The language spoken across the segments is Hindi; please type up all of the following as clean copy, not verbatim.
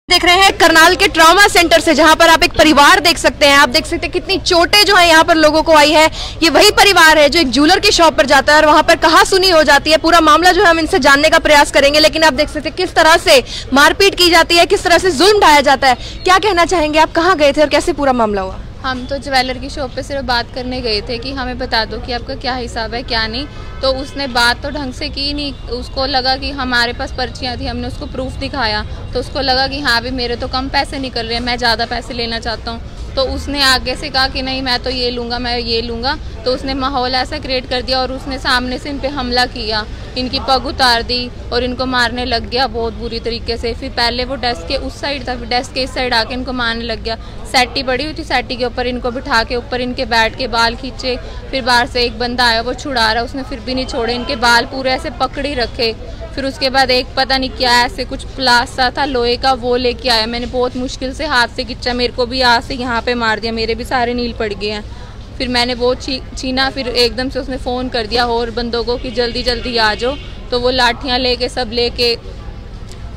देख रहे हैं करनाल के ट्रॉमा सेंटर से, जहां पर आप एक परिवार देख सकते हैं। आप देख सकते हैं कितनी चोटें जो है यहाँ पर लोगों को आई है। ये वही परिवार है जो एक ज्वेलर की शॉप पर जाता है और वहां पर कहासुनी हो जाती है। पूरा मामला जो है हम इनसे जानने का प्रयास करेंगे, लेकिन आप देख सकते हैं किस तरह से मारपीट की जाती है, किस तरह से जुल्म ढाया जाता है। क्या कहना चाहेंगे आप, कहाँ गए थे और कैसे पूरा मामला हुआ? हम तो ज्वेलर की शॉप पे सिर्फ बात करने गए थे कि हमें बता दो कि आपका क्या हिसाब है क्या नहीं। तो उसने बात तो ढंग से की नहीं। उसको लगा कि हमारे पास पर्चियाँ थी, हमने उसको प्रूफ दिखाया तो उसको लगा कि हाँ भी मेरे तो कम पैसे निकल रहे हैं, मैं ज़्यादा पैसे लेना चाहता हूँ। तो उसने आगे से कहा कि नहीं मैं तो ये लूँगा, मैं ये लूँगा। तो उसने माहौल ऐसा क्रिएट कर दिया और उसने सामने से इन पे हमला किया, इनकी पग उतार दी और इनको मारने लग गया बहुत बुरी तरीके से। फिर पहले वो डेस्क के उस साइड था, फिर डेस्क के इस साइड आके इनको मारने लग गया। सेट्टी पड़ी हुई थी, सेट्टी के ऊपर इनको बिठा के ऊपर इनके बैठ के बाल खींचे। फिर बाहर से एक बंदा आया, वो छुड़ा रहा, उसने फिर भी नहीं छोड़े, इनके बाल पूरे ऐसे पकड़ी रखे। फिर उसके बाद एक पता नहीं क्या ऐसे कुछ प्लास सा था लोहे का, वो लेके आया। मैंने बहुत मुश्किल से हाथ से खींचा, मेरे को भी यहाँ से यहाँ पे मार दिया, मेरे भी सारे नील पड़ गए हैं। फिर मैंने वो छीना, फिर एकदम से उसने फ़ोन कर दिया और बंदों को कि जल्दी जल्दी आ जाओ। तो वो लाठियाँ लेके सब लेके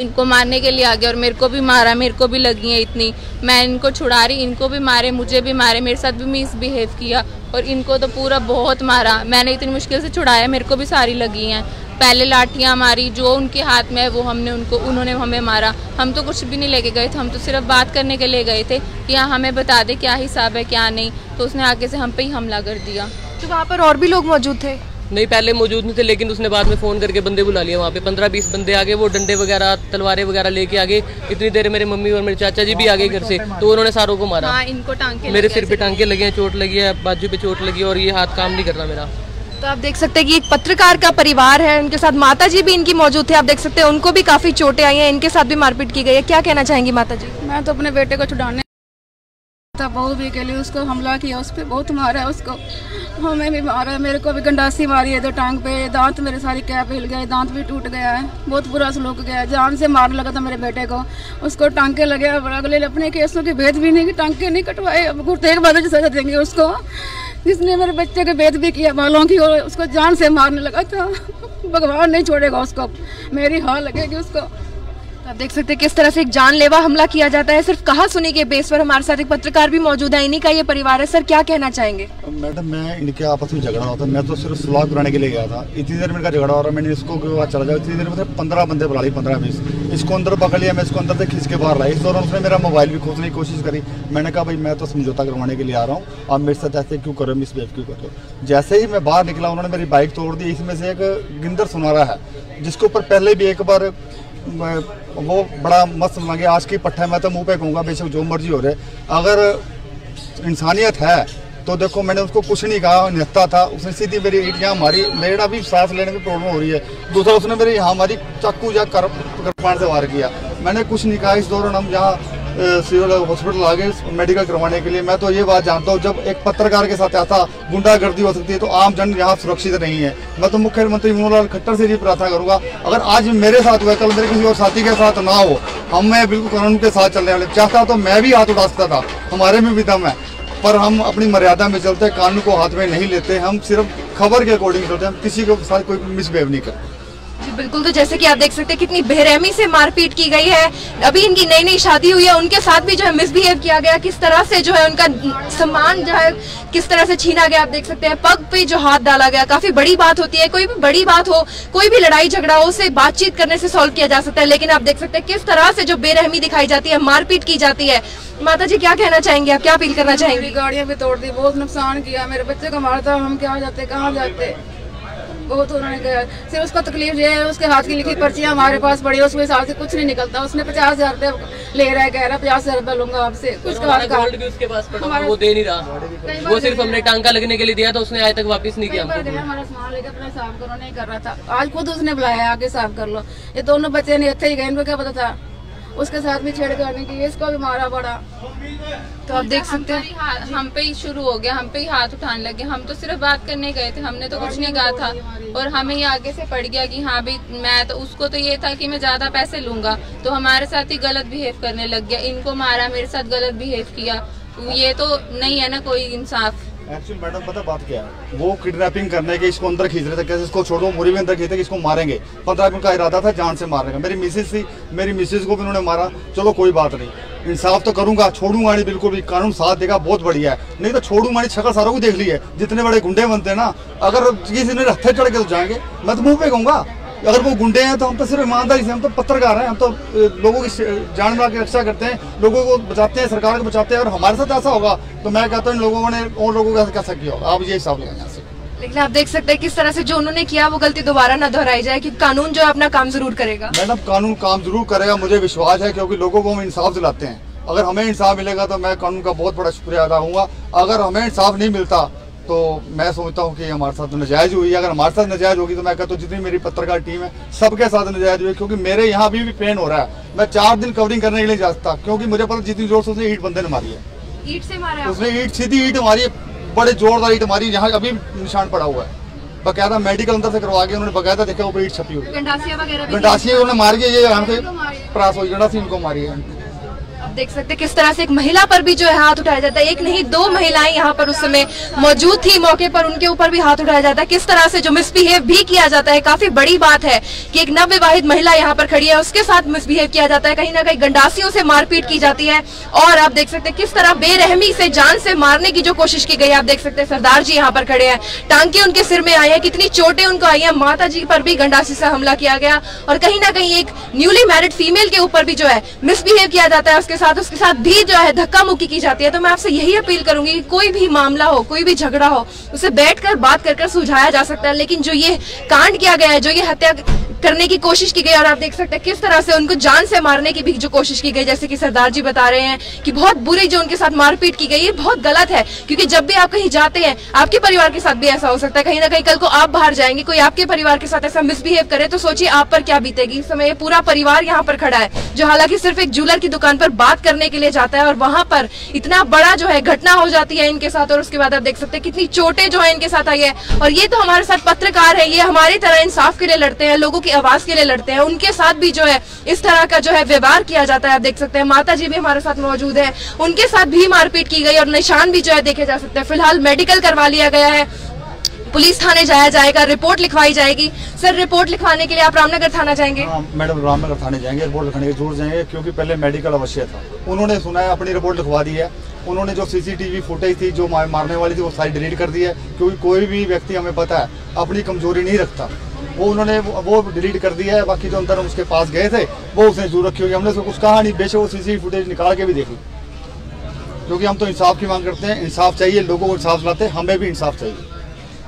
इनको मारने के लिए आ गया और मेरे को भी मारा, मेरे को भी लगी है इतनी। मैं इनको छुड़ा रही, इनको भी मारे, मुझे भी मारे, मेरे साथ भी मिसबिहेव किया और इनको तो पूरा बहुत मारा। मैंने इतनी मुश्किल से छुड़ाया, मेरे को भी सारी लगी हैं। पहले लाठियाँ मारी, जो उनके हाथ में है वो उन्होंने हमें मारा। हम तो कुछ भी नहीं लेके गए थे, हम तो सिर्फ बात करने के लिए गए थे कि हाँ हमें बता दे क्या हिसाब है क्या नहीं। तो उसने आगे से हम पे ही हमला कर दिया। तो वहाँ पर और भी लोग मौजूद थे? नहीं, पहले मौजूद नहीं थे, लेकिन उसने बाद में फ़ोन करके बंदे बुला लिए। वहाँ पे 15-20 बंदे आ गए, वो डंडे वगैरह तलवारें वगैरह लेके आ गए। इतनी देर मेरे मम्मी और मेरे चाचा जी भी आ गए घर से, तो उन्होंने सारों को मारा। हाँ, इनको टांके मेरे सिर पे टांके लगे हैं, चोट लगी है, बाजू पे चोट लगी है और ये हाथ काम नहीं कर रहा मेरा। तो आप देख सकते हैं कि एक पत्रकार का परिवार है, उनके साथ माता जी भी इनकी मौजूद थे। आप देख सकते हैं उनको भी काफी चोटें आई हैं, इनके साथ भी मारपीट की गई है। क्या कहना चाहेंगी माता जी? मैं तो अपने बेटे को छुड़ाने था, बहू भी के लिए उसको हमला किया, उस पर बहुत मारा है, उसको हमें भी मारा है, मेरे को भी गंडासी मारी है 2 टांग पे, दांत मेरे सारी कैप हिल गए, दांत भी टूट गया है, बहुत बुरा सलूक गया है। जान से मारने लगा था मेरे बेटे को, उसको टांके लगे। अगले अपने केसों के भेद भी नहीं कि टांके नहीं कटवाए, अब गुर्ते के बाद सजा देंगे उसको, जिसने मेरे बच्चे के भेद भी किया बालों की और उसको जान से मारने लगा था। भगवान नहीं छोड़ेगा उसको, मेरी हाँ लगेगी उसको। आप देख सकते हैं किस तरह से एक जानलेवा हमला किया जाता है सिर्फ कहासुनी के बेस पर। हमारे साथ एक पत्रकार भी मौजूद है, इन्हीं का ये परिवार है। सर क्या कहना चाहेंगे? मैडम, मैं इनके आपस में झगड़ा होता, मैं तो सिर्फ सुलह कराने के लिए गया था। इतनी देर में इनका झगड़ा हो रहा, मैंने इसको चला जाओ, इतनी देर में 15 बंदे बुला लिए, 15-20। इसको अंदर पकड़ लिया, मैं इसको अंदर से खींच के बाहर लाया। इस दौरान उसने मेरा मोबाइल भी खोजने की कोशिश करी। मैंने कहा भाई मैं तो समझौता करवाने के लिए आ रहा हूँ, आप मेरे साथ ऐसे क्यों करो, मिसबिहेव क्यों कर रहे हो। जैसे ही मैं बाहर निकला उन्होंने मेरी बाइक तोड़ दी। इसमें से एक गिंदर सुनारा है जिसके ऊपर पहले भी एक बार वो बड़ा मस्त लगे, आज की पट्टा है, मैं तो मुंह पे कहूँगा बेशक जो मर्जी हो रहे। अगर इंसानियत है तो देखो, मैंने उसको कुछ नहीं कहा, निहत्ता था, उसने सीधी मेरी ईट यहाँ मारी, मेरा भी सांस लेने में प्रॉब्लम हो रही है। दूसरा उसने मेरे यहाँ मारी, चाकू या करपान से वार किया, मैंने कुछ नहीं कहा। इस दौरान हम यहाँ सिविल हॉस्पिटल आ गए मेडिकल करवाने के लिए। मैं तो ये बात जानता हूँ, जब एक पत्रकार के साथ ऐसा गुंडागर्दी हो सकती है तो आम जन यहाँ सुरक्षित नहीं है। मैं तो मुख्यमंत्री मनोहर लाल खट्टर से ये प्रार्थना करूंगा, अगर आज मेरे साथ हुआ, कल मेरे किसी और साथी के साथ ना हो। मैं बिल्कुल कानून के साथ चलने वाले, चाहता तो मैं भी हाथ उठा सकता था, हमारे में भी दम है, पर हम अपनी मर्यादा में चलते, कानून को हाथ में नहीं लेते, हम सिर्फ खबर के अकॉर्डिंग चलते हैं, हम किसी के साथ कोई मिसबिहेव नहीं करते। जी बिल्कुल। तो जैसे कि आप देख सकते हैं कितनी बेरहमी से मारपीट की गई है। अभी इनकी नई नई शादी हुई है, उनके साथ भी जो है मिसबिहेव किया गया, किस तरह से जो है उनका सम्मान जो है किस तरह से छीना गया। आप देख सकते हैं पग पे जो हाथ डाला गया। काफी बड़ी बात होती है, कोई भी बड़ी बात हो, कोई भी लड़ाई झगड़ा हो, उसे बातचीत करने से सॉल्व किया जा सकता है, लेकिन आप देख सकते हैं किस तरह से जो बेरहमी दिखाई जाती है, मारपीट की जाती है। माता जी क्या कहना चाहेंगे आप, क्या अपील करना चाहेंगे? गाड़ियाँ भी तोड़ दी, बहुत नुकसान किया, मेरे बच्चे को मारता, हम क्या जाते कहाँ जाते, बहुत उन्होंने कहा। सिर्फ उसको तकलीफ ये है, उसके हाथ की लिखी पर्चियाँ हमारे पास पड़ी, उसमें हिसाब से कुछ नहीं निकलता। उसने 50,000 रुपये ले रहा है, कह रहा 50,000 रुपये लूंगा आपसे, कुछ उसके पास वो दे नहीं रहा, वो सिर्फ हमने टांका लगने के लिए दिया था, उसने आज तक वापस नहीं किया। हमारा सामान लेकर अपना साफ करो नहीं कर रहा था, आज खुद उसने बुलाया आके साफ कर लो। ये दोनों बच्चे नहीं अच्छे ही गए, इनको क्या पता था उसके साथ भी छेड़खानी की, इसको भी मारा बड़ा। तो आप देख सकते हैं हम पे ही शुरू हो गया, हम पे ही हाथ उठाने लगे। हम तो सिर्फ बात करने गए थे, हमने तो कुछ नहीं कहा था और हमें ही आगे से पड़ गया कि हाँ भी मैं तो, उसको तो ये था कि मैं ज्यादा पैसे लूंगा, तो हमारे साथ ही गलत बिहेव करने लग गया। इनको मारा, मेरे साथ गलत बिहेव किया, ये तो नहीं है ना कोई इंसाफ। एक्चुअली मैडम पता बात क्या है, वो किडनैपिंग करने के इसको अंदर खींच रहे थे, कैसे इसको छोड़ो, मुरी में अंदर खींचते कि इसको मारेंगे। 15 मिनट का इरादा था जान से मारने का। मेरी मिसेज थी, मेरी मिसेज को भी उन्होंने मारा। चलो कोई बात नहीं, इंसाफ तो करूंगा, छोड़ूंगा नहीं बिल्कुल भी, कानून साथ देगा, बहुत बढ़िया है। नहीं तो छोड़ूंगा नहीं, शक्ल सारों को देख ली है, जितने बड़े गुंडे बनते हैं ना, अगर किसी ने हथे चढ़ के तो जाएंगे, मैं तो मुंह पे कहूंगा। अगर वो गुंडे हैं तो हम तो सिर्फ ईमानदारी से, हम तो पत्रकार हैं, हम तो लोगों की जान माल की रक्षा करते हैं, लोगों को बचाते हैं, सरकार को बचाते हैं। और हमारे साथ ऐसा होगा तो मैं कहता हूँ इन लोगों ने और लोगों का कैसा किया होगा, आप ये हिसाब लगाएं यहाँ से। लेकिन आप देख सकते हैं किस तरह से जो उन्होंने किया वो गलती दोबारा ना दोहराई जाए, कि कानून जो है अपना काम जरूर करेगा। मैडम कानून काम जरूर करेगा, मुझे विश्वास है, क्योंकि लोगों को हम इंसाफ दिलाते हैं। अगर हमें इंसाफ मिलेगा तो मैं कानून का बहुत बड़ा शुक्रिया अदा करूँगा। अगर हमें इंसाफ नहीं मिलता तो मैं सोचता हूँ कि हमारे साथ नजायज हुई। अगर हमारे साथ नजायज होगी तो मैं कहता हूँ जितनी मेरी पत्रकार टीम है सबके साथ नजायज हुई, क्योंकि मेरे यहाँ अभी भी पेन हो रहा है। मैं 4 दिन कवरिंग करने के लिए जा सकता, क्योंकि मुझे पता जितनी जोर से उसने ईंट बंदे ने मारी है, ईंट से मारा है उसने ईंट, सीधी ईंट मारी है, बड़े जोरदार ईंट मारी, यहाँ अभी निशान पड़ा हुआ है। बकायदा मेडिकल अंदर से करवा के उन्होंने बकायदा देखा वो ईंट छपी हुई, गंडासियां उन्होंने मार के ये यहाँ से प्रास हुई, गंडासी इनको मारी है। आप देख सकते हैं किस तरह से एक महिला पर भी जो है हाथ उठाया जाता है। एक नहीं 2 महिलाएं यहाँ पर उस समय मौजूद थी मौके पर, उनके ऊपर भी हाथ उठाया जाता है। किस तरह से जो मिसबिहेव भी किया जाता है, काफी बड़ी बात है कि एक नवविवाहित महिला यहाँ पर खड़ी है, उसके साथ मिसबिहेव किया जाता है, कहीं ना कहीं गंडासियों से मारपीट की जाती है। और आप देख सकते हैं किस तरह बेरहमी से जान से मारने की जो कोशिश की गई। आप देख सकते हैं सरदार जी यहाँ पर खड़े हैं, टांके उनके सिर में आए हैं, कितनी चोटें उनको आई हैं। माता जी पर भी गंडासी से हमला किया गया और कहीं ना कहीं एक न्यूली मैरिड फीमेल के ऊपर भी जो है मिसबिहेव किया जाता है, उसके साथ भी जो है धक्का मुक्की की जाती है। तो मैं आपसे यही अपील करूंगी कि कोई भी मामला हो, कोई भी झगड़ा हो, उसे बैठकर बात कर सुलझाया जा सकता है। लेकिन जो ये कांड किया गया है, जो ये हत्या करने की कोशिश की गई, और आप देख सकते हैं किस तरह से उनको जान से मारने की भी जो कोशिश की गई, जैसे कि सरदार जी बता रहे हैं कि बहुत बुरी जो उनके साथ मारपीट की गई, ये बहुत गलत है। क्योंकि जब भी आप कहीं जाते हैं, आपके परिवार के साथ भी ऐसा हो सकता है, कहीं ना कहीं कल को आप बाहर जाएंगे, कोई आपके परिवार के साथ ऐसा मिसबिहेव करे तो सोचिए आप पर क्या बीतेगी। इस समय पूरा परिवार यहाँ पर खड़ा है, जो हालांकि सिर्फ एक ज्वेलर की दुकान पर बात करने के लिए जाता है, और वहां पर इतना बड़ा जो है घटना हो जाती है इनके साथ। और उसके बाद आप देख सकते हैं कितनी चोटें जो है इनके साथ आई है। और ये तो हमारे साथ पत्रकार है, ये हमारी तरह इंसाफ के लिए लड़ते हैं, लोगों की आवाज के लिए लड़ते हैं, उनके साथ भी जो है इस तरह का जो है व्यवहार किया जाता है। आप देख सकते हैं माता जी भी हमारे साथ मौजूद है, उनके साथ भी मारपीट की गई और निशान भी जो है देखे जा सकते हैं। फिलहाल मेडिकल करवा लिया गया है, पुलिस थाने जाया जाएगा, रिपोर्ट लिखवाई जाएगी। सर रिपोर्ट लिखवाने के लिए आप रामनगर थाना जाएंगे? मैडम रामनगर थाने जाएंगे, रिपोर्ट लिखवाने के जरूर जाएंगे, क्योंकि पहले मेडिकल अवश्य था। उन्होंने सुना है, अपनी रिपोर्ट लिखवा दी है। उन्होंने जो सीसीटीवी फुटेज थी जो मारने वाली थी वो सारी डिलीट कर दी है, क्योंकि कोई भी व्यक्ति हमें पता है अपनी कमजोरी नहीं रखता, वो उन्होंने वो डिलीट कर दिया है। बाकी जो अंदर उसके पास गए थे वो उसने जरूर रखी होगी, हमने उसको कुछ कहा नहीं, बेशक वो सीसीटीवी फुटेज निकाल के भी देखी, क्योंकि हम तो इंसाफ की मांग करते हैं। इंसाफ चाहिए, लोगों को इंसाफ दिलाते हैं, हमें भी इंसाफ चाहिए।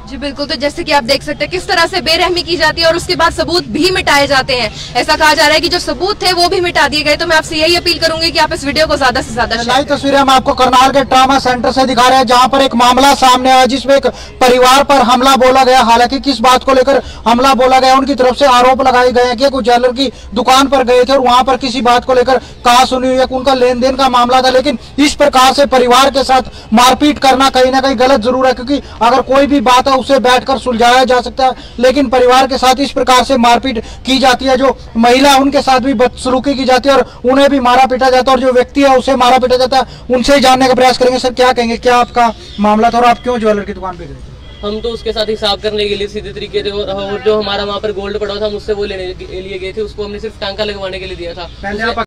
जी बिल्कुल, तो जैसे कि आप देख सकते हैं किस तरह से बेरहमी की जाती है और उसके बाद सबूत भी मिटाए जाते हैं। ऐसा कहा जा रहा है कि जो सबूत थे वो भी मिटा दिए गए। तो मैं आपसे यही अपील करूंगी कि आप इस वीडियो को ज्यादा से ज्यादा नई तस्वीरें हम आपको करनाल के ट्रॉमा सेंटर से दिखा रहे हैं, जहां पर एक मामला सामने आया जिसमें एक परिवार पर हमला बोला गया। हालांकि किस बात को लेकर हमला बोला गया, उनकी तरफ से आरोप लगाए गए हैं कि कुछ ज्वेलर की दुकान पर गए थे और वहां पर किसी बात को लेकर कहा सुनी हुई है, उनका लेन देन का मामला था। लेकिन इस प्रकार से परिवार के साथ मारपीट करना कहीं ना कहीं गलत जरूर है, क्योंकि अगर कोई भी बात है उसे बैठकर सुलझाया जा सकता है, लेकिन परिवार के साथ इस प्रकार से मारपीट की जाती है। जो महिला उनके साथ भी बदसलूकी की जाती है और उन्हें भी मारा पीटा जाता है, और जो व्यक्ति है उसे मारा पीटा जाता है। उनसे जानने का प्रयास करेंगे। सर क्या कहेंगे, क्या आपका मामला था और आप क्यों ज्वेलर की दुकान पे गए थे? हम तो उसके साथ हिसाब करने के लिए सीधे तरीके से, और जो हमारा वहाँ पर गोल्ड पड़ा था हम उससे वो लेने के लिए गए थे, उसको हमने सिर्फ टांका लगवाने के लिए दिया था।